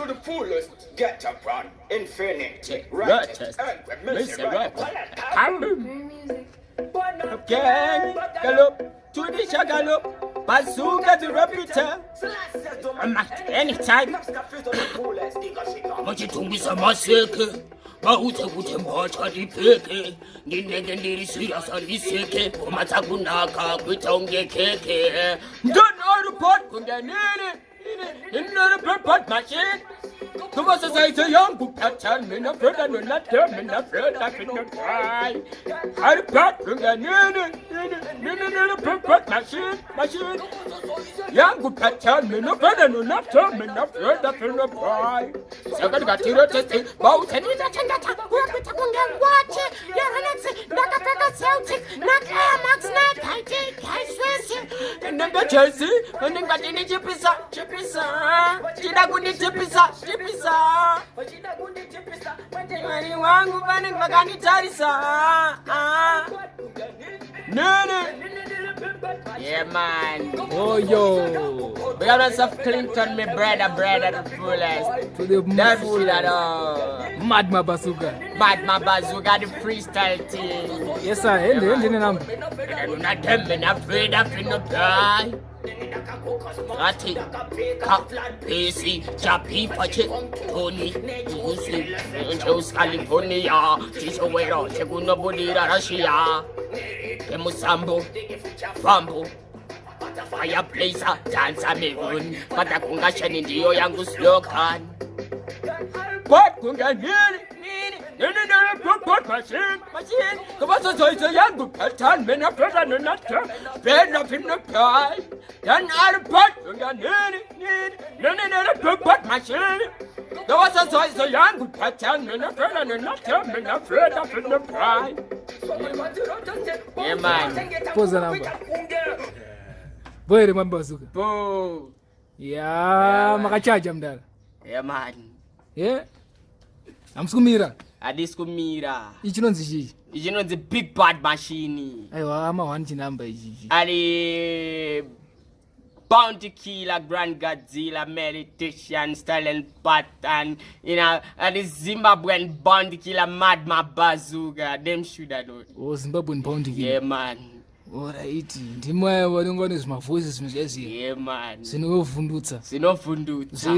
to the fullest. Get up, run. Infinite. Righteous. And miserable. Again, gallop to the shagallop. Bazooker the repeater. Anytime. Machitumbisa maseke. Bauta kutembacha dipeke. Ninege ndirisiya saliseke. Kumata kunaka kutonge keke. Don't know the pot kundanini. In the pot machine. Come on, say a young book that tell me no brother, no not tell me no brother, I can not cry. I part from the pot machine. Young book that tell me no brother, no not tell me no brother, I can not cry. So I got to testing both and it's a changata. We're going to watch it. You're an exit, not a better Celtic, not a max night. I take, I swear, and then the Chelsea, and then got in the Chipisa. China good Chipisa. Wani wangu bani magani tarisa. Yeah man. Oh yo. We have of Clinton, my brother the fullest. To the full at all. Mad MaBazooker. MaBazooker the freestyle team. Yes sir. Hindi nam. Not them, I'm afraid of no die. Ati, Pesi, Japi, Pache, Tony, Usi, Jos California, Chisowero, Segundo Bolira, Russia, Kemusambo, Fambo, Fireplace, Dancer Megun, Patakunga Shanindio, Yangus Lokan. What Kunga machine. Come on, so it's a young book. I tell me not to not bed up in the pie. Then I'll put pot machine. There was a young book. I tell me not bed up in the pie. Yeah, man. Pose the number. Boy, remember Bazooker. Boo. Yeah, makachaja mdala. Yeah, man. Yeah. Amsukumira. Adiskumira. Ichinonzi chichi. Ichinonzi big bad machine. Aiwa ama one chinamba ichichi. Ali bounty killer, grand Godzilla, meditation, style and pattern. You know, and the Zimbabwean bounty killer, mad MaBazooker. Them should have done. Oh, Zimbabwean bounty killer. Yeah, man. Alright. Ndimwe wadongone my voices mjezi. Yeah, man. Sinofundutsa. Sinofundutsa.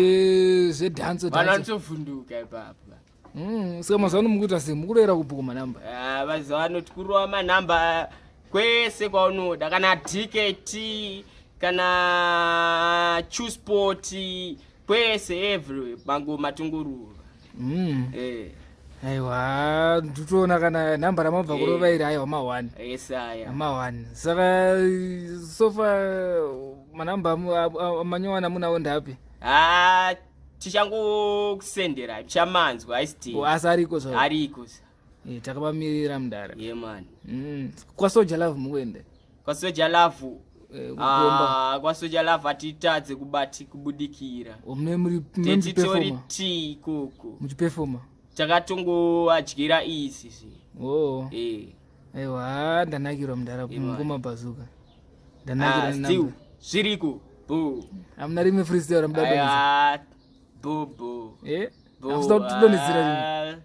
Dance. Vanonsofunduka baba. Sika mazano mukuita semukurera kubhuka manamba. Mazano tikuruwa manamba kwese kwaunoda kana ticket kana chusport kwese everywhere mangoma tungurura. Aiwa tutoona kana namba ramabva kurovaira aiwa ma1. Yes aya. Ma1. Saka sofa manamba amanyowana munawo ndapi? Tichango kusendera chamanzwa aisiti. Asariko so. Ariko. Takabamirira mdara. Yeah man. Kwa Soja Love mukwende. Kwa Soja Love. Kwa Soja Love atitadze kubudikira. Mune muri performer. Titi koko. Muchiperformer. Takatongo adyira isi. Oh. Aiwa ndanakirwa mdara MaBazooker. Ndanakirwa namba. Zviriko. Bo. Amuna rime freestyle mdada. Bobo. After tudonizira.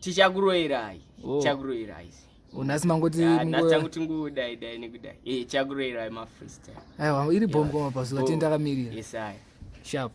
Tichakuroerai. Chakuroerai. Unasi mangoti nachanguti ngudai nekudai. Chakuroerai ma freestyle. Aiwa iri bombo MaBazooker tenda kamirira. Yes I. Sharp.